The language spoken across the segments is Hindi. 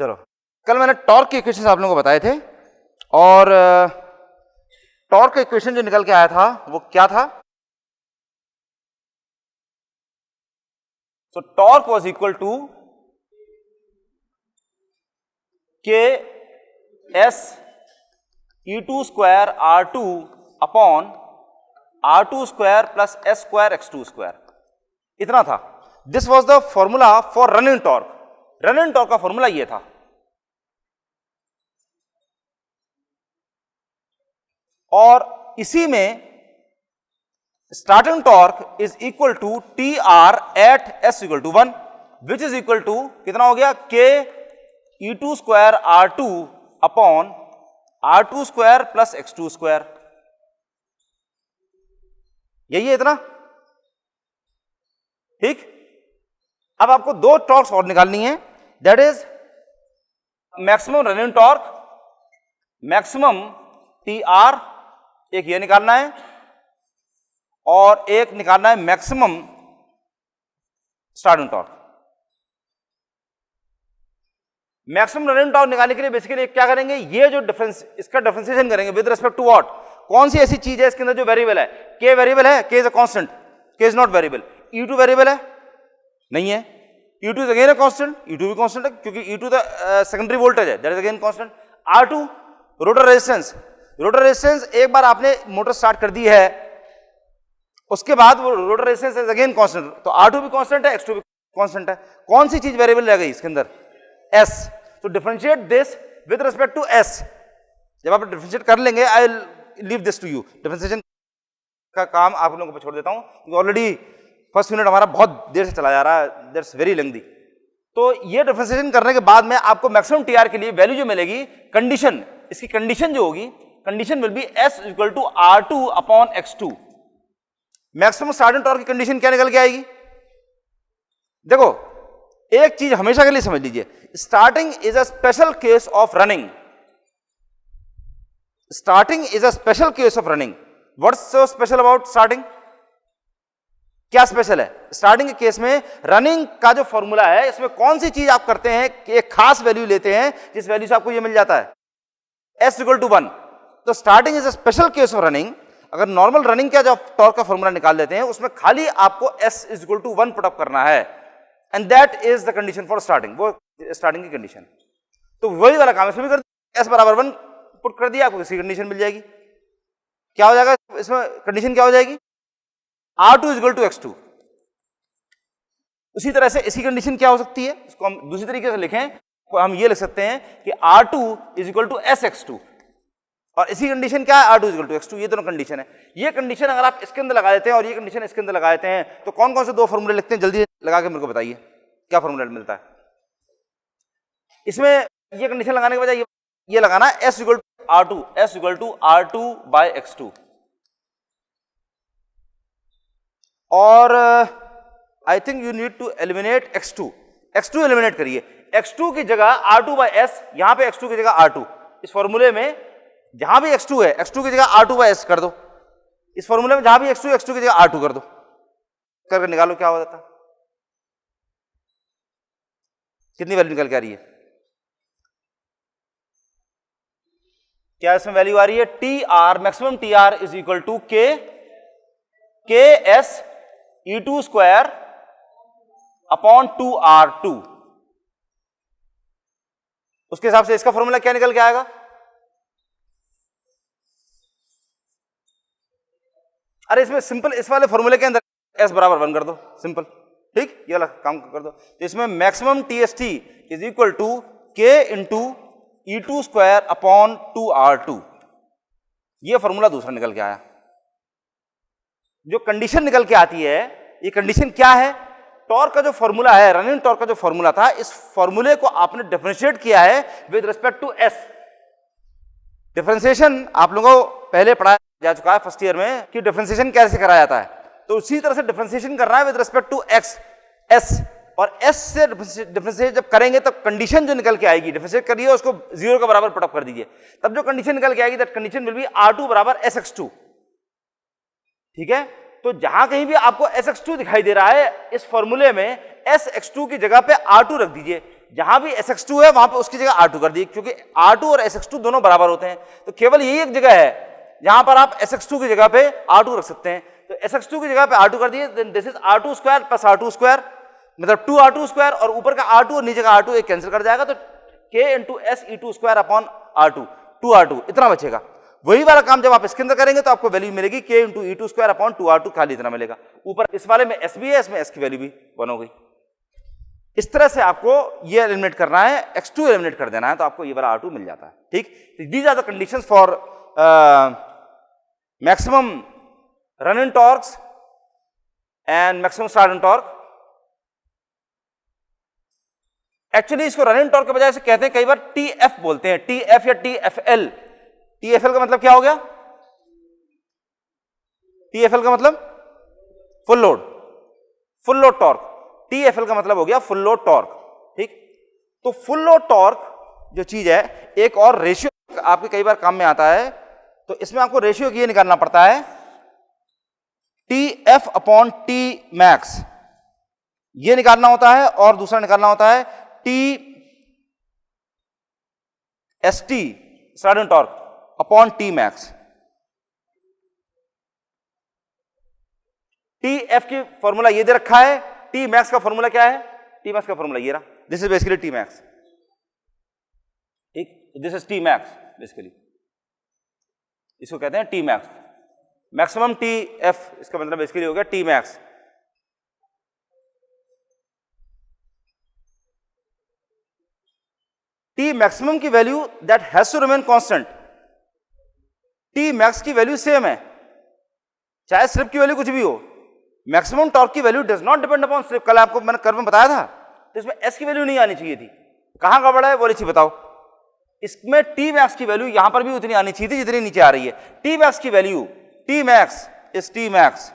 चलो, कल मैंने टॉर्क के इक्वेशन आप लोगों को बताए थे और टॉर्क का इक्वेशन जो निकल के आया था वो क्या था? So torque was equal to K S E2 square R2 upon R2 square plus S square X2 square, इतना था। This was the formula for running torque. Running torque का फॉर्मूला ये था। और इसी में starting torque is equal to T R at S equal to 1 which is equal to कितना हो गया? K E2 square R2 upon R2 square plus X2 square, यही है इतना। ठीक, अब आपको दो टॉर्क्स और निकालनी है, that is maximum running torque, maximum T R, एक ये निकालना है और एक निकालना है maximum starting torque. Maximum running torque निकालने के लिए बेसिकली क्या करेंगे? ये जो डिफरेंस, इसका डिफरेंशिएशन करेंगे विद रिस्पेक्ट टू व्हाट? कौन सी ऐसी चीज है इसके अंदर जो वेरिएबल है? के वेरिएबल है, के इज अ कांस्टेंट, के is not variable. E2 variable है? नहीं है। E2 is again a constant, E2 भी कांस्टेंट है क्योंकि E2 द सेकेंडरी वोल्टेज है, that is again constant. R2 rotor resistance, rotor resistance एक बार आपने मोटर स्टार्ट कर दी है उसके बाद वो rotor resistance is again constant, तो R2 भी कांस्टेंट है, X2 भी कांस्टेंट है। कौन सी चीज वेरिएबल रह गई इसके अंदर? S। तो differentiate this with respect to S। जब आप डिफरेंशिएट कर लेंगे, I will leave this to you. Differentiation का काम आप लोगों को छोड़ देता हूं क्योंकि ऑलरेडी फर्स्ट यूनिट हमारा बहुत देर से चला जा रहा है, दैट्स वेरी लेंथी। तो ये डिफरेंशिएशन करने के बाद में आपको मैक्सिमम टीआर के लिए वैल्यू जो मिलेगी, कंडीशन, इसकी कंडीशन जो होगी, condition will be S equal to R2 upon X2। Maximum starting torque की कंडीशन क्या निकल के आएगी? देखो, एक चीज हमेशा के लिए समझ लीजिए, starting is a special case of running. Starting is a special case of running. What's so special about starting? क्या स्पेशल है? स्टार्टिंग के केस में रनिंग का जो फॉर्मूला है, इसमें कौन सी चीज आप करते हैं कि एक खास वैल्यू लेते हैं जिस वैल्यू से आपको ये मिल जाता है S इक्वल टू 1। तो starting is a special case of running. अगर नॉर्मल रनिंग का जो टॉर्क का फॉर्मूला निकाल लेते हैं उसमें खाली आपको S is equal to 1 put up करना है and that is the condition for starting, वो स्टार्टिंग की कंडीशन। तो वही वाला काम इसमें भी कर दिया, S बराबर 1 पुट कर दिया, आपको इसी कंडीशन मिल जाएगी। क्या हो जाएगा इसमें? कंडीशन क्या हो जाएगी? R2 is equal to X2। उसी तरह से इसी कंडीशन क्या हो सकती है, इसको हम दूसरी तरीके से लिखें, हम ये लिख सकते हैं कि R2 is equal to SX2 और इसी कंडीशन क्या है? R2 is equal to X2। ये दोनों कंडीशन है। ये कंडीशन अगर आप इसके अंदर लगा देते हैं और ये कंडीशन इसके अंदर लगा देते हैं तो कौन कौन से दो फॉर्मूले लिखते हैं? जल्दी लगा के मेरे को बताइए क्या फॉर्मूला मिलता है इसमें। ये कंडीशन लगाने के बजाय ये लगाना है S equal to R2, S equal to R2 by X2। और I think you need to eliminate X2। X2 eliminate करिए। X2 की जगह R2 बाय S, यहां पे X2 की जगह R2। इस फॉर्मूले में जहां भी X2 है, X2 की जगह R2 बाय S कर दो। इस फॉर्मूले में जहां भी X2 की जगह R2 कर दो, करके निकालो क्या हो जाता है, कितनी वैल्यू निकल के आ रही है? क्या इसमें वैल्यू आ रही है? TR, maximum TR is equal to K S E2 square upon 2R2। उसके हिसाब से इसका फॉर्मूला क्या निकल के आएगा? अरे इसमें सिंपल, इस वाले फॉर्मूले के अंदर S बराबर 1 कर दो, सिंपल। ठीक, ये वाला काम कर दो। तो इसमें maximum TST is equal to K into E2 square upon 2R2। ये फॉर्मूला दूसरा निकल के आया। जो कंडीशन निकल के आती है, ये कंडीशन क्या है? टॉर्क का जो फॉर्मूला है, रनिंग टॉर्क का जो फॉर्मूला था, इस फॉर्मूले को आपने डिफरेंशिएट किया है with respect to S। Differentiation आप लोगों को पहले पढ़ाया जा चुका है फर्स्ट ईयर में कि डिफरेंशिएशन कैसे कराया जाता है, तो उसी तरह से डिफरेंशिएशन करना है with respect to X, S। और S से डिफरेंशिएट जब करेंगे तब कंडीशन जो निकल के आएगी, डिफरेंशिएट करिए उसको 0 के बराबर पुटअप कर दीजिए, तब जो कंडीशन निकल के आएगी that condition will B R2 बराबर SX2। ठीक है, तो जहां कहीं भी आपको SX2 दिखाई दे रहा है, इस फॉर्मूले में SX2 की जगह पे R2 रख दीजिए। जहां भी SX2 है वहां पे उसकी जगह R2 कर दी, क्योंकि R2 और SX2 दोनों बराबर होते हैं, तो केवल यही एक जगह है जहां पर आप SX2 की जगह पे R2 रख सकते हैं। तो SX2 की जगह पे R2 कर दिए, then this is R2 square plus R2 square, मतलब 2R2 स्क्वायर, और ऊपर का R2 और नीचे का R2 एक कैंसिल कर जाएगा, तो K into SE2 square upon R2, 2R2 इतना बचेगा। वही वाला काम जब आप इसके अंदर करेंगे तो आपको वैल्यू मिलेगी K into E2 square upon 2R2, खाली इतना मिलेगा। ऊपर इस वाले में S भी है, इसमें S की वैल्यू भी 1 हो गई। इस तरह से आपको ये एलिमिनेट करना है, X2 एलिमिनेट कर देना है, तो आपको ये वाला R2 मिल जाता है। ठीक, these are the conditions for maximum running torques and maximum starting torque. Actually इसको रन इन टॉर्क के बजाय से कहते हैं कई बार TF बोलते हैं, TF या TFL। TFL का मतलब क्या हो गया? TFL का मतलब फुल लोड टॉर्क। TFL का मतलब हो गया फुल लोड टॉर्क। ठीक, तो फुल लोड टॉर्क जो चीज है, एक और रेशियो आपके कई बार काम में आता है, तो इसमें आपको रेशियो ये निकालना पड़ता है TF अपॉन T मैक्स, ये निकालना होता है, और दूसरा निकालना होता है TST start in torque upon T max. TF की फॉर्मूला ये दे रखा है, T मैक्स का फॉर्मूला क्या है? T मैक्स का फॉर्मूला ये रहा, this is basically T max. ठीक, this is T max basically, इसको कहते हैं T मैक्स। मैक्सिमम TF इसका मतलब बेसिकली हो गया T मैक्स। T मैक्सिमम की value that has to remain constant. T max की वैल्यू सेम है चाहे स्लिप की वैल्यू कुछ भी हो। मैक्सिमम टॉर्क की value does not depend upon slip. कल आपको मैंने कर्व में बताया था, तो इसमें S की वैल्यू नहीं आनी चाहिए थी। कहां गड़बड़ है वो नीचे बताओ। इसमें T मैक्स की वैल्यू यहां पर भी उतनी आनी चाहिए थी जितनी नीचे आ रही है। T मैक्स की value, T max is T max,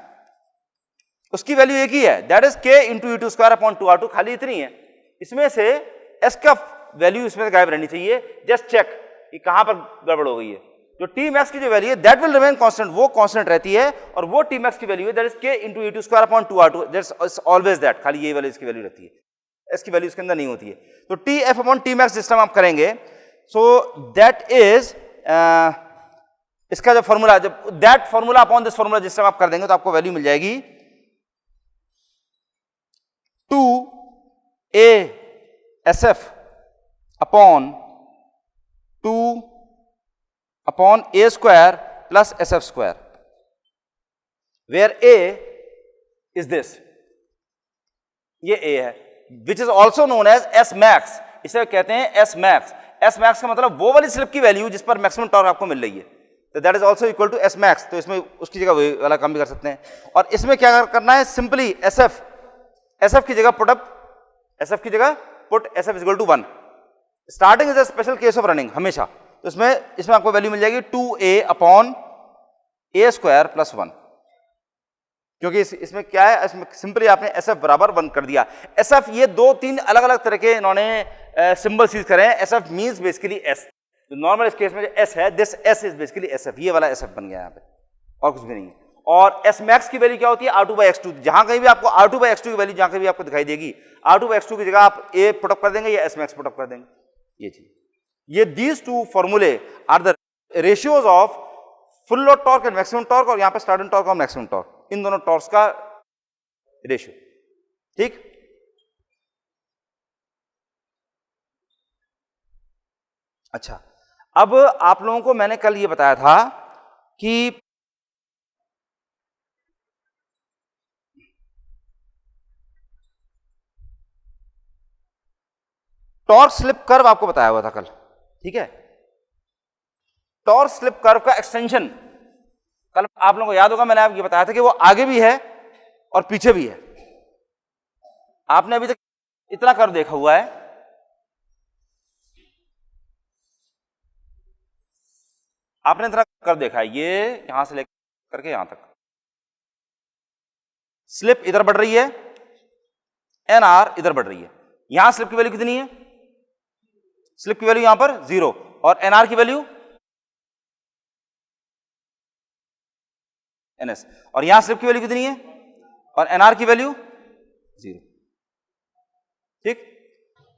उसकी वैल्यू एक ही है, that is K into E2 square upon 2R2, खाली इतनी है। इसमें से S का वैल्यू इसमें से गायब रहनी चाहिए। जस्ट चेक कि कहां पर गड़बड़ हो गई है। जो T मैक्स की जो वैल्यू है दैट विल रिमेन कांस्टेंट, वो कांस्टेंट रहती है, और वो T मैक्स की वैल्यू है that is K into E2 square upon 2R2, that's always that, खाली ये वाली इसकी वैल्यू रहती है, S की वैल्यू इसके अंदर नहीं होती है। तो TF अपॉन T मैक्स जिस टाइम आप करेंगे, सो दैट इज इसका जो फॉर्मूला, जब that formula upon this formula जिस टाइम आप कर देंगे तो आपको वैल्यू मिल जाएगी 2ASF upon 2 upon A square plus SF square, where A is this, ये A है, which is also known as S max. इसे कहते हैं S मैक्स। S मैक्स का मतलब वो वाली स्लिप की वैल्यू जिस पर मैक्सिमम टॉर्क आपको मिल रही है, तो that is also equal to S max. तो इसमें उसकी जगह वही वाला काम भी कर सकते हैं। और इसमें क्या करना है, सिंपली SF की जगह पुट अप, SF की जगह put SF is equal to 1। Starting is a special case of running हमेशा, तो इसमें आपको वैल्यू मिल जाएगी 2A upon A square plus 1, क्योंकि इसमें क्या है, इसमें सिंपली आपने SF बराबर 1 कर दिया। SF ये 2-3 अलग अलग तरह के इन्होंने सिंबल्स यूज करे हैं। SF means basically S, normal इस केस में जो S है, this S is basically SF, ये वाला SF बन गया यहाँ पे, और कुछ भी नहीं है। और S मैक्स की वैल्यू क्या होती है, R2/X2। जहां कहीं भी आपको R2/X2 की वैल्यू जहां कहीं भी आपको दिखाई देगी, R2/X2 की जगह आप A पुटअप कर देंगे या S मैक्स पुटअप कर देंगे, ये चीज। ये दीज टू फॉर्मूले are the ratios of full load torque and maximum torque, और यहां पे स्टार्टिंग टॉर्क और मैक्सिमम टॉर्क, इन दोनों टॉर्क्स का रेशियो। ठीक, अच्छा, अब आप लोगों को मैंने कल ये बताया था कि टॉर्क स्लिप कर्व आपको बताया हुआ था कल, ठीक है। टॉर्क स्लिप कर्व का एक्सटेंशन कल आप लोगों को याद होगा, मैंने आपको बताया था कि वो आगे भी है और पीछे भी है। आपने अभी तक इतना कर्व देखा हुआ है, आपने इतना कर्व देखा है, ये यहां से लेकर करके यहां तक स्लिप इधर बढ़ रही है, NR इधर बढ़ रही है। यहां स्लिप की वैल्यू कितनी है, स्लिप की वैल्यू यहां पर 0, और NR की वैल्यू NS, और यहां स्लिप की वैल्यू कितनी है और NR की वैल्यू 0। ठीक,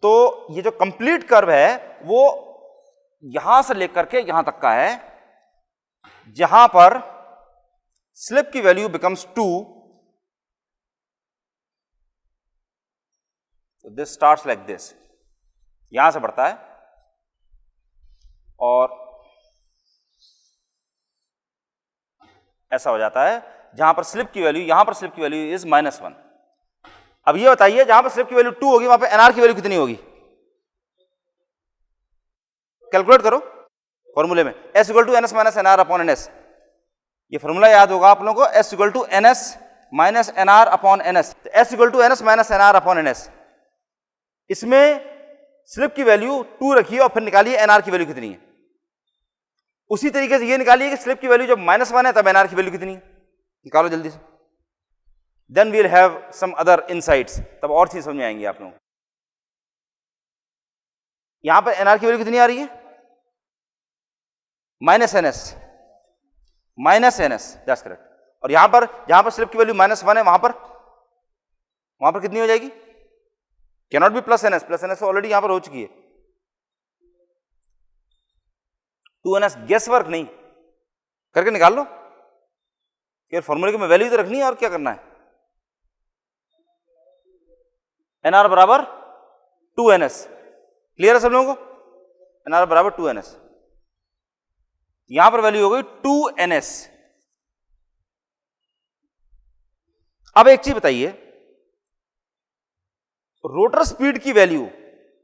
तो ये जो कंप्लीट कर्व है वो यहां से लेकर के यहां तक का है, जहां पर स्लिप की वैल्यू बिकम्स 2, तो दिस स्टार्ट्स लाइक दिस, यहां से बढ़ता है और ऐसा हो जाता है जहां पर स्लिप की वैल्यू, यहां पर स्लिप की वैल्यू इज -1। अब ये बताइए जहां पर स्लिप की वैल्यू 2 होगी वहां पे एनआर की वैल्यू कितनी होगी? कैलकुलेट करो फॉर्मूले में, S = NS - NR / NS। ये फॉर्मूला याद होगा आप लोगों को, S = NS - NR / NS। S = NS - NR / NS। इसमें स्लिप की वैल्यू 2 रखिए और फिर निकालिए एनआर की वैल्यू कितनी है। उसी तरीके से ये निकालिए कि स्लिप की वैल्यू जब -1 है तब एनआर की वैल्यू कितनी है, निकालो जल्दी से। Then we'll have some other insights, तब और चीज समझ में आएंगी आप लोगों को। यहां पर एनआर की वैल्यू कितनी आ रही है? -NS, that's correct. और यहां पर जहां पर स्लिप की वैल्यू -1 है वहां पर कितनी हो जाएगी? Cannot be +NS, +NS already यहां पर हो चुकी है। 2NS, गेस वर्क नहीं करके निकाल लो, फिर फॉर्मूले की वैल्यू तो रखनी है और क्या करना है। NR = 2NS, क्लियर है सब लोगों को? NR = 2NS, यहां पर वैल्यू हो गई 2NS। अब एक चीज बताइए, रोटर स्पीड की वैल्यू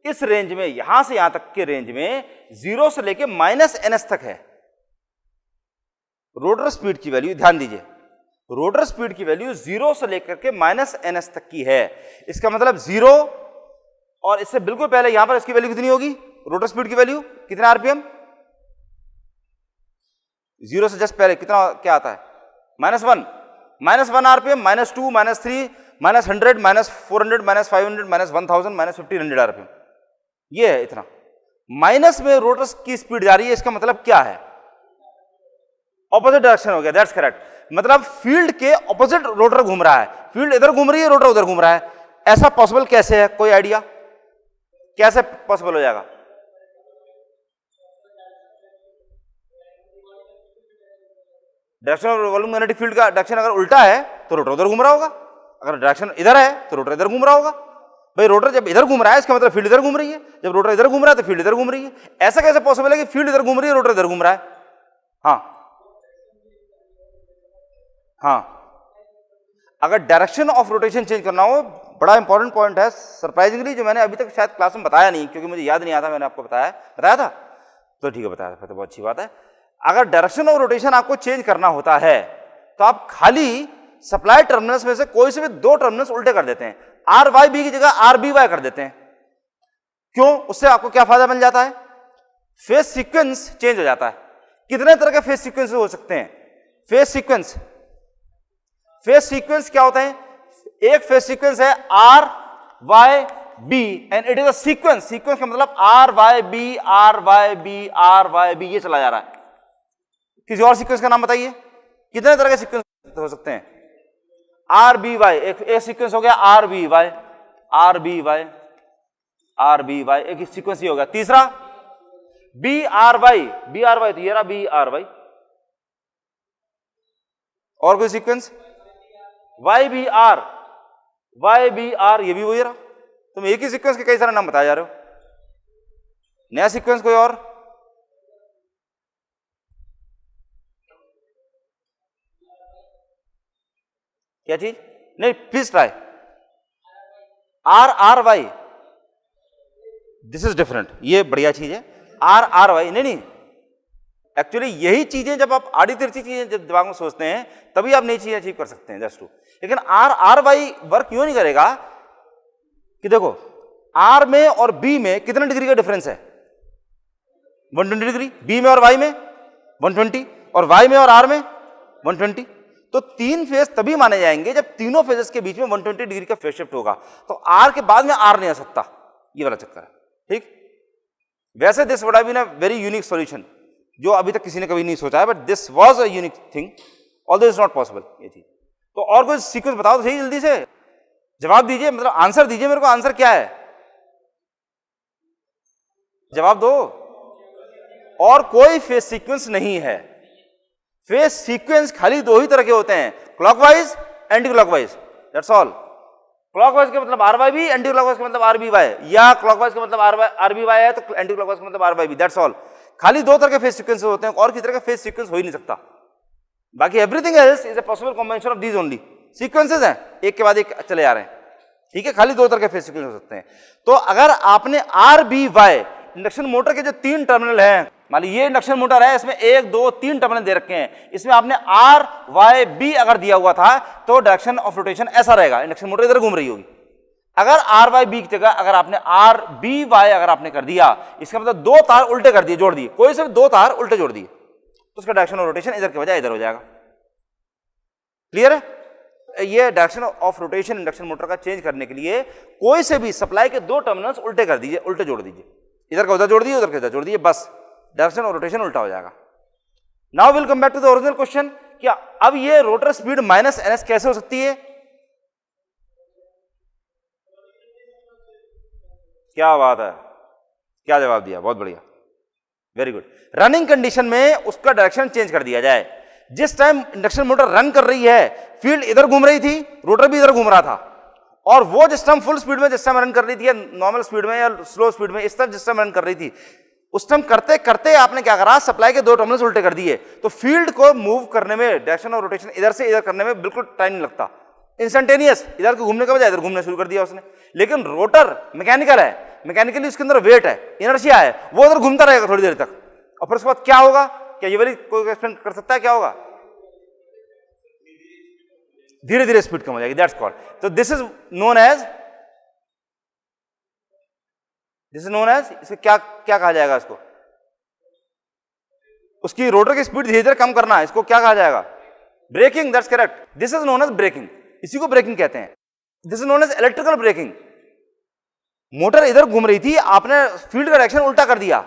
इस रेंज में, यहां से यहां तक के रेंज में 0 से लेके -NS तक है। रोटर स्पीड की वैल्यू, ध्यान दीजिए, रोटर स्पीड की वैल्यू 0 से लेकर के -NS तक की है। इसका मतलब 0 और इससे बिल्कुल पहले यहां पर इसकी वैल्यू कितनी होगी? रोटर स्पीड की वैल्यू कितना आरपीएम? 0 से जस्ट पहले कितना क्या आता है? -1 आरपीएम, -2, -3, -100, -400, -500, -1000, -1500 आरपीएम। ये है इतना। माइनस में रोटर की स्पीड जा रही है, इसका मतलब क्या है? ऑपोजिट डायरेक्शन हो गया, दैट्स करेक्ट। मतलब फील्ड के ऑपोजिट रोटर घूम रहा है, फील्ड इधर घूम रही है, रोटर उधर घूम रहा है। ऐसा पॉसिबल कैसे है? कोई आइडिया कैसे पॉसिबल हो जाएगा? Direction of revolving magnetic field का डायरेक्शन अगर उल्टा है तो रोटर उधर घूम रहा होगा, अगर डायरेक्शन इधर है तो रोटर इधर घूम रहा होगा। भाई रोटर जब इधर घूम रहा है इसका मतलब फील्ड इधर घूम रही है, जब रोटर इधर घूम रहा है तो फील्ड इधर घूम रही है। ऐसा कैसे पॉसिबल है कि फील्ड इधर घूम रही है, रोटर इधर घूम रहा है? हाँ, अगर डायरेक्शन ऑफ रोटेशन चेंज करना हो, बड़ा इंपॉर्टेंट पॉइंट है सरप्राइजिंगली, जो मैंने अभी तक शायद क्लास में बताया नहीं, क्योंकि मुझे याद नहीं आता मैंने आपको बताया था तो ठीक है, बताया था तो बहुत अच्छी बात है। अगर डायरेक्शन ऑफ रोटेशन आपको चेंज करना होता है तो आप खाली सप्लाई टर्मिनल्स में से कोई से भी 2 टर्मिनल्स उल्टे कर देते हैं, RYB की जगह RBY कर देते हैं। क्यों? उससे आपको क्या फायदा मिल जाता है? फेज सीक्वेंस चेंज हो जाता है। कितने तरह के फेज सीक्वेंस हो सकते हैं? फेज सीक्वेंस क्या होता है? एक फेज सीक्वेंस है RYB and it is a sequence का मतलब RYB ये चला जा रहा है। किसी और सीक्वेंस का नाम बताइए, कितने तरह के सीक्वेंस हो सकते हैं? RBY एक सीक्वेंस हो गया, RBY एक सीक्वेंस ही हो गया। तीसरा BRY तो ये रहा BRY। और कोई सीक्वेंस? YBR ये भी वही रहा। तुम एक ही सीक्वेंस के कई सारे नाम बताए जा रहे हो। नया सीक्वेंस कोई और? क्या चीज? नहीं, please try. RRY, this is different, ये बढ़िया चीज है। RRY नहीं, एक्चुअली यही चीजें जब आप आड़ी तिरछी चीजें जब दिमाग में सोचते हैं तभी आप नई चीजें अचीव कर सकते हैं, जस्ट टू। लेकिन RRY वर्क क्यों नहीं करेगा कि देखो R में और B में कितने डिग्री का डिफरेंस है? 120 डिग्री। B में और Y में 120, और Y में और R में 120। तो 3 फेज तभी माने जाएंगे जब तीनों फेजेस के बीच में 120 डिग्री का फेज शिफ्ट होगा। तो R के बाद में R नहीं आ सकता, ये वाला चक्कर है, ठीक। वैसे this would have been a very unique solution जो अभी तक किसी ने कभी नहीं सोचा है, but this was a unique thing, although is not possible ये चीज। तो और कोई सीक्वेंस बताओ तो सही, जल्दी से जवाब दीजिए, मतलब आंसर दीजिए मेरे को, आंसर क्या है? जवाब दो। और कोई फेज सीक्वेंस नहीं है। फेज सीक्वेंस खाली दो ही तरह के होते हैं, clockwise, anti clockwise, that's all. Clockwise का मतलब R Y B, anti clockwise का मतलब आर बी वाई, या क्लॉकवाइज का मतलब आर बी वाई है तो एंटी क्लॉकवाइज का मतलब R Y B, that's all. खाली दो तरह के फेज सीक्वेंस होते हैं, और किसी तरह का फेज सीक्वेंस हो ही नहीं सकता। बाकी everything else is a possible combination of these only. Sequences हैं, एक के बाद एक चले आ रहे हैं, ठीक है। खाली दो तरह के फेज सीक्वेंस हो सकते हैं। तो अगर आपने R B Y induction motor के जो 3 टर्मिनल हैं, मान लीजिए ये इंडक्शन मोटर है, इसमें 1 2 3 टर्मिनल दे रखे हैं, इसमें आपने आर वाई बी अगर दिया हुआ था तो डायरेक्शन ऑफ रोटेशन ऐसा रहेगा, इंडक्शन मोटर इधर घूम रही होगी। अगर आर वाई बी की जगह अगर आपने आर बी वाई अगर आपने कर दिया, इसका मतलब 2 तार उल्टे कर दिए, जोड़ दिए, कोई से 2 तार उल्टे जोड़ दिए, तो उसका डायरेक्शन ऑफ रोटेशन इधर के बजाय इधर हो जाएगा। क्लियर है? ये direction of rotation induction motor का चेंज करने के लिए कोई से भी सप्लाई के 2 टर्मिनल्स उल्टे कर दीजिए, उल्टे जोड़ दीजिए, इधर का उधर जोड़ दिए, उधर का इधर जोड़ दिए, बस डायरेक्शन ऑफ रोटेशन उल्टा हो जाएगा। Now will come back to the original question, क्या अब ये रोटर स्पीड माइनस एनएस कैसे हो सकती है? क्या बात है, क्या जवाब दिया, बहुत बढ़िया, वेरी गुड। रनिंग कंडीशन में उसका डायरेक्शन चेंज कर दिया जाए। जिस टाइम इंडक्शन मोटर रन कर रही है, फील्ड इधर घूम रही थी, रोटर भी इधर घूम रहा था, और वो जिस टाइम फुल स्पीड में जिस टाइम रन कर रही थी, या नॉर्मल स्पीड में या स्लो स्पीड में, इस तरह जिस टाइम रन कर रही थी, उस टाइम करते करते आपने क्या करा, सप्लाई के 2 टर्मिनल्स उल्टे कर दिए, तो फील्ड को मूव करने में, डायरेक्शन ऑफ रोटेशन इधर से इधर करने में बिल्कुल टाइम नहीं लगता, इंस्टेंटेनियस, इधर को घूमने के बजाय इधर घूमने शुरू कर दिया उसने। लेकिन रोटर मैकेनिकल है, मैकेनिकली उसके अंदर वेट है, इनर्शिया है, वो उधर घूमता रहेगा थोड़ी देर तक, और फिर उसके बाद क्या होगा, क्या ये वाली कोई एक्सप्लेन कर सकता है क्या होगा? धीरे धीरे स्पीड कम हो जाएगी, दैट्स कॉल्ड। तो दिस इज नोन एज इसे क्या क्या कहा जाएगा? इसको, उसकी रोटर की स्पीड धीरे धीरे कम करना, इसको क्या कहा जाएगा? Braking, that's correct. This is known as braking, इसी को ब्रेकिंग कहते हैं। This is known as electrical braking. Motor इधर घूम रही थी, आपने फील्ड का डायरेक्शन उल्टा कर दिया,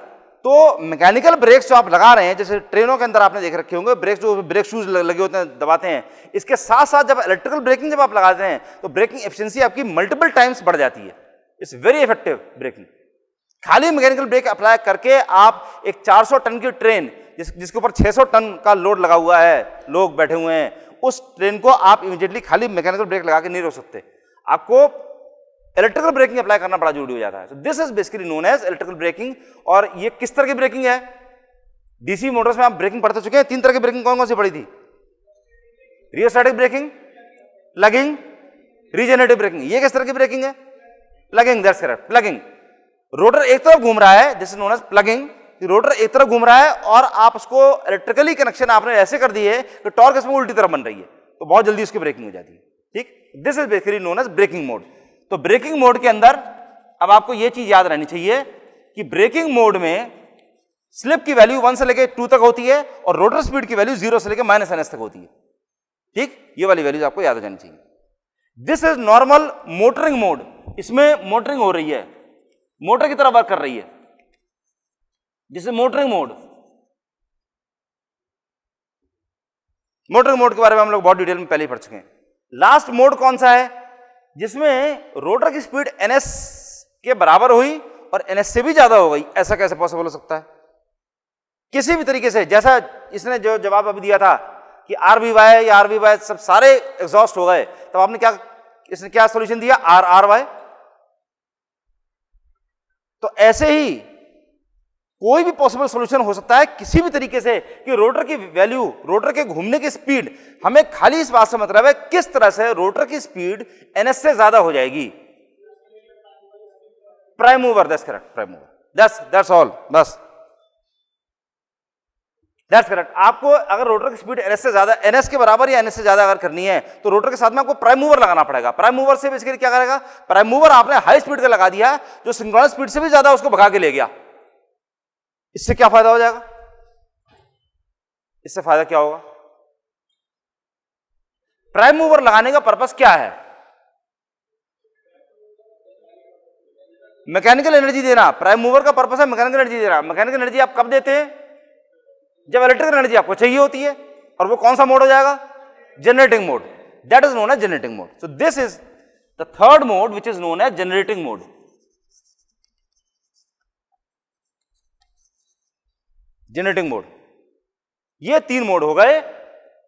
तो मैकेनिकल ब्रेक्स जो आप लगा रहे हैं, जैसे ट्रेनों के अंदर आपने देख रखे होंगे ब्रेक्स, जो ब्रेक शूज लगे होते हैं, दबाते हैं, इसके साथ साथ जब इलेक्ट्रिकल ब्रेकिंग जब आप लगाते हैं तो ब्रेकिंग एफिशिएंसी आपकी मल्टीपल टाइम्स बढ़ जाती है। It's very effective braking. खाली मैकेनिकल ब्रेक अप्लाई करके आप एक 400 टन की ट्रेन जिसके ऊपर 600 टन का लोड लगा हुआ है, लोग बैठे हुए हैं, उस ट्रेन को आप इमीडिएटली खाली मैकेनिकल ब्रेक लगा के नहीं रोक सकते, आपको इलेक्ट्रिकल ब्रेकिंग अप्लाई करना बड़ा जरूरी हो जाता है। So this is basically known as electrical braking. और ये किस तरह की ब्रेकिंग है? डीसी मोटर्स में आप ब्रेकिंग पढ़ते चुके हैं, 3 तरह की ब्रेकिंग कौन कौन सी पढ़ी थी? Rheostatic braking, plugging, regenerative braking. ये किस तरह की ब्रेकिंग है? Plugging, that's correct, plugging. Rotor एक तरफ घूम रहा है, this is known as plugging. Rotor एक तरफ घूम रहा है और आप उसको इलेक्ट्रिकली कनेक्शन आपने ऐसे कर दिए कि टॉर्क इसमें उल्टी तरफ बन रही है, तो बहुत जल्दी उसकी ब्रेकिंग हो जाती है, ठीक। This is basically known as braking mode. तो ब्रेकिंग मोड के अंदर अब आपको यह चीज याद रहनी चाहिए कि ब्रेकिंग मोड में स्लिप की वैल्यू 1 से लेकर 2 तक होती है और रोटर स्पीड की वैल्यू 0 से लेकर -ns तक होती है, ठीक। ये वाली वैल्यूज आपको याद हो जानी चाहिए। This is normal motoring mode. इसमें मोटरिंग हो रही है, मोटर की तरह वर्क कर रही है, this is motoring mode. Motoring mode के बारे में हम लोग बहुत डिटेल में पहले ही पढ़ चुके हैं। लास्ट मोड कौन सा है? जिसमें रोटर की स्पीड ns के बराबर हुई और ns से भी ज्यादा हो गई। ऐसा कैसे पॉसिबल हो सकता है? किसी भी तरीके से, जैसा इसने जो जवाब अभी दिया था कि RBY या RBY सब सारे एग्जॉस्ट हो गए, तब आपने क्या, इसने क्या सॉल्यूशन दिया? RRY। तो ऐसे ही कोई भी पॉसिबल सॉल्यूशन हो सकता है किसी भी तरीके से कि रोटर की वैल्यू, रोटर के घूमने की स्पीड, हमें खाली इस बात से मतलब है किस तरह से रोटर की स्पीड ns से ज्यादा हो जाएगी। Prime mover, that's correct, prime mover, that's all, बस दैट्स करेक्ट। आपको अगर रोटर की स्पीड ns से ज्यादा, ns के बराबर या ns से ज्यादा अगर करनी है तो रोटर के साथ में आपको प्राइम मूवर लगाना पड़ेगा। प्राइम मूवर से बेसिकली क्या करेगा? प्राइम मूवर आपने हाई स्पीड का लगा दिया जो सिंक्रोनस स्पीड से भी ज्यादा उसको भगा के ले गया। इससे क्या फायदा हो जाएगा? इससे फायदा क्या होगा? प्राइम मूवर लगाने का पर्पस क्या है? मैकेनिकल एनर्जी देना। प्राइम मूवर का पर्पस है मैकेनिकल एनर्जी देना। मैकेनिकल एनर्जी आप कब देते हैं? जब इलेक्ट्रिकल एनर्जी आपको चाहिए होती है। और वो कौन सा मोड हो जाएगा? Generating mode. That is known as generating mode. So this is the third mode which is known as generating mode. Generating mode. ये 3 मोड हो गए,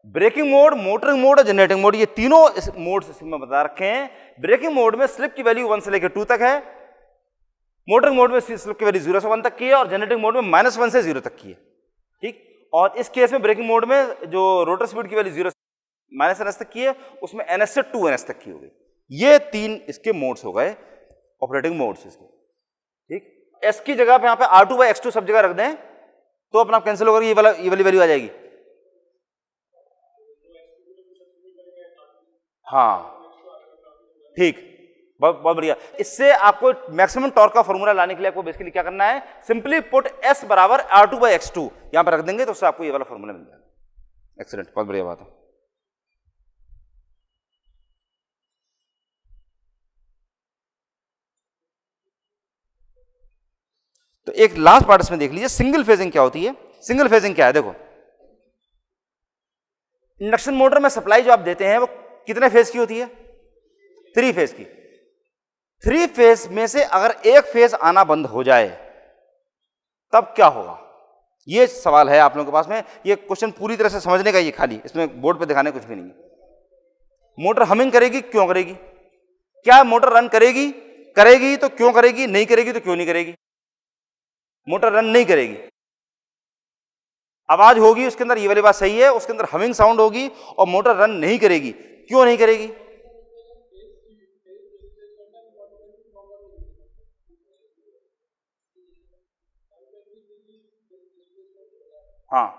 ब्रेकिंग मोड, मोटरिंग मोड और जनरेटिंग मोड। ये तीनों मोड में बता रखे हैं। ब्रेकिंग मोड में स्लिप की वैल्यू 1 से लेकर 2 तक है, मोटरिंग मोड में स्लिप की वैल्यू 0 से 1 तक की है और जनरेटिंग मोड में -1 से 0 तक की है। ठीक, और इस केस में ब्रेकिंग मोड में जो रोटर स्पीड की वैल्यू 0 से -ns तक की है, उसमें ns से 2ns तक की हो गई। ये 3 इसके मोड्स हो गए, ऑपरेटिंग मोड्स इसके। ठीक, s की जगह पे यहाँ पे R2/X2 सब जगह रख दें तो अपना कैंसिल होकर ये वाली वैल्यू आ जाएगी। हाँ ठीक, बहुत बढ़िया। इससे आपको मैक्सिमम टॉर्क का फॉर्मूला लाने के लिए आपको बेसिकली क्या करना है, सिंपली पुट S बराबर R2/X2 यहां पर रख देंगे तो उससे आपको ये वाला फॉर्मूला मिल जाएगा। एक्सीलेंट, बहुत बढ़िया बात है। तो एक लास्ट पार्ट इसमें देख लीजिए, सिंगल फेजिंग क्या होती है। सिंगल फेजिंग क्या है, देखो इंडक्शन मोटर में सप्लाई जो आप देते हैं वो कितने फेज की होती है, 3 फेज की। 3 फेज में से अगर एक फेज आना बंद हो जाए तब क्या होगा, ये सवाल है आप लोगों के पास में। ये क्वेश्चन पूरी तरह से समझने का, ये खाली इसमें बोर्ड पे दिखाने कुछ भी नहीं है। मोटर हमिंग करेगी, क्यों करेगी, क्या मोटर रन करेगी, करेगी तो क्यों करेगी, नहीं करेगी तो क्यों नहीं करेगी। मोटर रन नहीं करेगी, आवाज होगी उसके अंदर, ये वाली बात सही है, उसके अंदर हमिंग साउंड होगी और मोटर रन नहीं करेगी, क्यों नहीं करेगी। हाँ,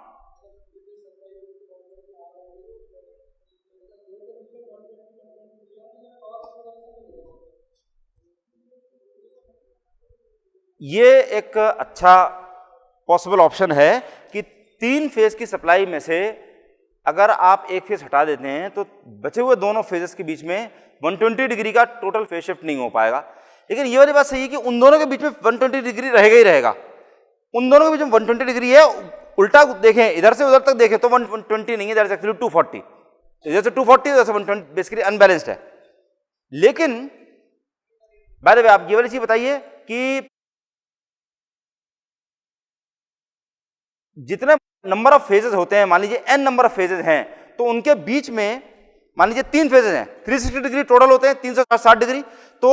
ये एक अच्छा पॉसिबल ऑप्शन है कि 3 फेज की सप्लाई में से अगर आप एक फेज हटा देते हैं तो बचे हुए दोनों फेजेस के बीच में 120 डिग्री का टोटल फेज शिफ्ट नहीं हो पाएगा। लेकिन ये वाली बात सही है कि उन दोनों के बीच में 120 डिग्री रहेगा ही रहेगा। उन दोनों के बीच में 120 डिग्री है, उल्टा देखें इधर से उधर तक देखें तो 120 नहीं है, दैट इज एक्चुअली 240। इधर से 240 इधर से 120, बेसिकली अनबैलेंस्ड है। लेकिन बाय द वे आप ये वाली चीज बताइए कि जितने नंबर ऑफ फेजेस होते हैं, मान लीजिए n नंबर ऑफ फेजेस हैं, तो उनके बीच में मान लीजिए 3 फेजेस हैं, 360 डिग्री टोटल होते हैं, 360 डिग्री, तो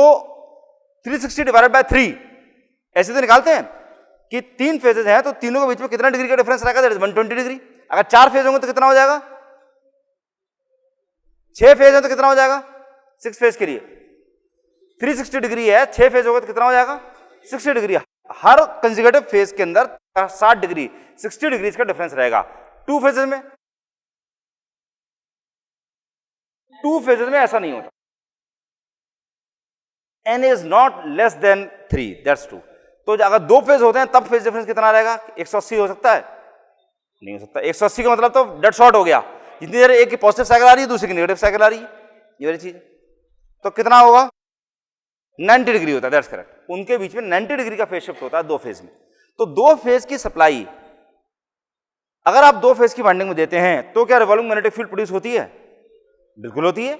360 डिवाइडेड बाय 3 ऐसे तो निकालते हैं कि 3 फेजेस हैं तो तीनों के बीच में कितना डिग्री का डिफरेंस रहेगा, दैट इज 120 डिग्री। अगर 4 फेज होंगे तो कितना हो जाएगा, 6 फेज है तो कितना हो जाएगा, 6 फेज के लिए 360 डिग्री है, 6 फेज होगा तो कितना हो जाएगा, 60 डिग्री। हर कंसेक्यूटिव फेज के अंदर 60 डिग्री 60 डिग्री का डिफरेंस रहेगा। 2 फेजेस में ऐसा नहीं होता। n is not less than 3, that's true। तो अगर 2 फेज होते हैं तब फेज डिफरेंस कितना रहेगा, 180 हो सकता है, नहीं हो सकता। 180 का मतलब तो डेड शॉर्ट हो गया, जितनी देर एक की पॉजिटिव साइकिल आ रही है दूसरी की नेगेटिव साइकिल आ रही है, ये वाली चीज। तो कितना होगा, 90 डिग्री होता है, दैट्स करेक्ट। उनके बीच में 90 डिग्री का फेज शिफ्ट होता है 2 फेज में। तो 2 फेज की सप्लाई अगर आप 2 फेज की वाइंडिंग में देते हैं तो क्या रिवॉल्विंग मैग्नेटिक फील्ड प्रोड्यूस होती है, बिल्कुल होती है।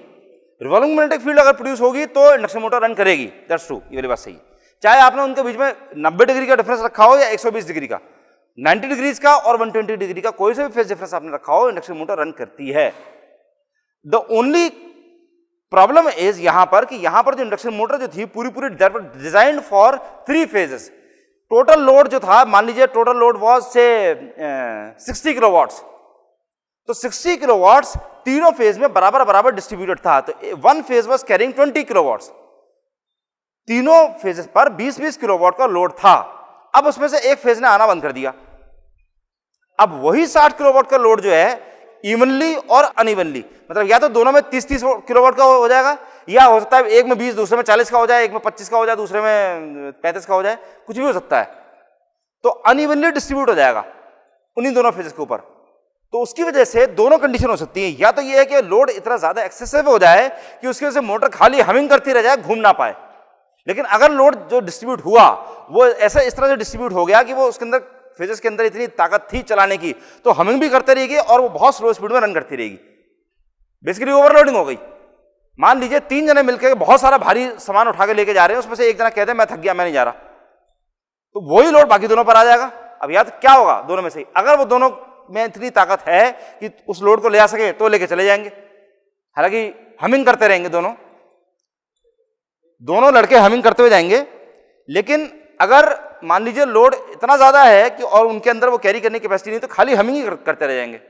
रिवॉल्विंग मैग्नेटिक फील्ड अगर प्रोड्यूस होगी तो इंडक्शन मोटर रन करेगी, दैट्स ट्रू, ये वाली बात सही है। चाहे आपने उनके बीच में 90 डिग्री का डिफरेंस रखा हो या 120 डिग्री का, 90 डिग्री का और 120 डिग्री का कोई से भी फेज डिफरेंस आपने रखा हो, इंडक्शन मोटर रन करती है। द ओनली प्रॉब्लम इज यहां पर कि यहां पर जो इंडक्शन मोटर जो थी पूरी designed for 3 phases. Total load जो था, मान लीजिए टोटल लोड वाज से 60 किलोवाट्स, तो 60 किलोवाट्स तीनों फेज में बराबर डिस्ट्रीब्यूटेड था। तो 1 फेज वाज कैरिंग 20 किलोवाट्स, तीनों फेजेस पर 20-20 किलोवाट का लोड था। अब उसमें से एक फेज ने आना बंद कर दिया, अब वही 60 किलोवाट का लोड जो है इवनली और अनइवनली, मतलब या तो दोनों में 30-30 किलोवाट का हो जाएगा, या हो सकता है एक में 20 दूसरे में 40 का हो जाए, एक में 25 का हो जाए दूसरे में 35 का हो जाए, कुछ भी हो सकता है। तो अनइवनली डिस्ट्रीब्यूट हो जाएगा उन्हीं दोनों फेजेस के ऊपर। तो उसकी वजह से दोनों कंडीशन हो सकती है, या तो ये है कि लोड इतना ज्यादा एक्सेसिव हो जाए कि उसकी वजह से मोटर खाली हमिंग करती रह जाए, घूम ना पाए। लेकिन अगर लोड जो डिस्ट्रीब्यूट हुआ वो ऐसा इस तरह से डिस्ट्रीब्यूट हो गया कि वो उसके अंदर फेजेस के अंदर इतनी ताकत थी चलाने की, तो हमिंग भी करते रहेगी और वो बहुत स्लो स्पीड में रन करती रहेगी। बेसिकली ओवरलोडिंग हो गई। मान लीजिए 3 जने मिलकर बहुत सारा भारी सामान उठा के लेके जा रहे हैं, उसमें से एक जना कहते हैं मैं थक गया, मैं नहीं जा रहा, तो वही लोड बाकी दोनों पर आ जाएगा, अब या तो क्या होगा दोनों में से, अगर वो दोनों में इतनी ताकत है कि उस लोड को ले आ सके तो लेके चले जाएंगे, हालांकि हमिंग करते रहेंगे दोनों लड़के हमिंग करते हुए जाएंगे। लेकिन अगर मान लीजिए लोड इतना ज्यादा है कि और उनके अंदर वो कैरी करने की कैपेसिटी नहीं, तो खाली हमिंग ही करते रह जाएंगे,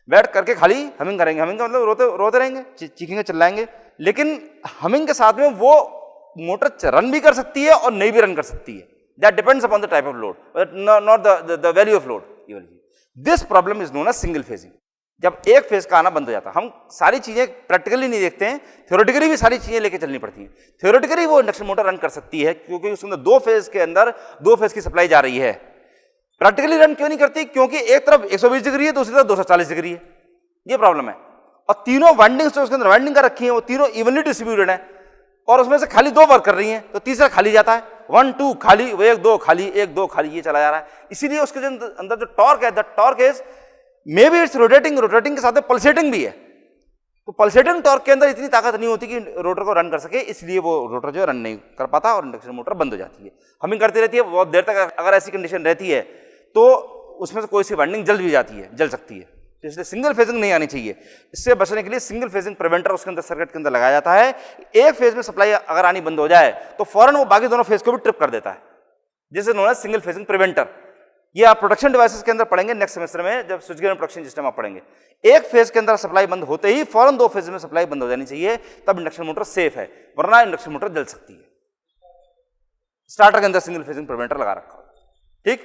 बैठ करके खाली हमिंग करेंगे। हमिंग का मतलब रोते रहेंगे, चीखेंगे, चिल्लाएंगे। लेकिन हमिंग के साथ में वो मोटर रन भी कर सकती है और नहीं भी रन कर सकती है। That depends upon the type of load, not the value of load. This problem is known as single phasing. जब एक फेज का आना बंद हो जाता है, हम सारी चीजें प्रैक्टिकली नहीं देखते हैं, थ्योरेटिकली भी सारी चीजें लेके चलनी पड़ती हैं। थ्योरेटिकली वो इंडक्शन मोटर रन कर सकती है क्योंकि उसके अंदर दो फेज की सप्लाई जा रही है। प्रैक्टिकली रन क्यों नहीं करती? क्योंकि एक तरफ 120 डिग्री है, दूसरी तरफ 240 डिग्री है, ये प्रॉब्लम है। और तीनों वाइंडिंग्स जो उसके अंदर वाइंडिंग कर रखी है वो तीनों इवनली डिस्ट्रीब्यूटेड है, और उसमें से खाली दो वर्क कर रही हैं, तो तीसरा खाली जाता है, 1 2 खाली, 1 2 खाली, 1 2 खाली, ये चला जा रहा है। इसीलिए उसके अंदर जो टॉर्क है, the torque is may be it's rotating के साथ में पल्सेटिंग भी है। तो पल्सेटिंग टॉर्क के अंदर इतनी ताकत नहीं होती कि रोटर को रन कर सके, इसलिए वो रोटर जो है रन नहीं कर पाता और इंडक्शन मोटर बंद हो जाती है, हमिंग करती रहती है बहुत देर तक। अगर ऐसी कंडीशन रहती है तो उसमें से कोई सी वाइंडिंग जल सकती है। तो इसलिए सिंगल फेजिंग नहीं आनी चाहिए। इससे बचने के लिए सिंगल फेजिंग प्रिवेंटर उसके अंदर सर्किट के अंदर लगाया जाता है। एक फेज में सप्लाई अगर आनी बंद हो जाए तो फौरन वो बाकी दोनों फेज को भी ट्रिप कर देता है, जिसे known as single phasing preventer. ये आप प्रोटेक्शन डिवाइसेस के अंदर पढ़ेंगे नेक्स्ट सेमेस्टर में, जब स्विच गियर प्रोटेक्शन सिस्टम आप पढ़ेंगे। एक फेज के अंदर सप्लाई बंद होते ही फौरन दो फेज में सप्लाई बंद हो जानी चाहिए, तब इंडक्शन मोटर सेफ है, वरना इंडक्शन मोटर जल सकती है। स्टार्टर के अंदर सिंगल फेजिंग प्रिवेंटर लगा रखा हो, ठीक।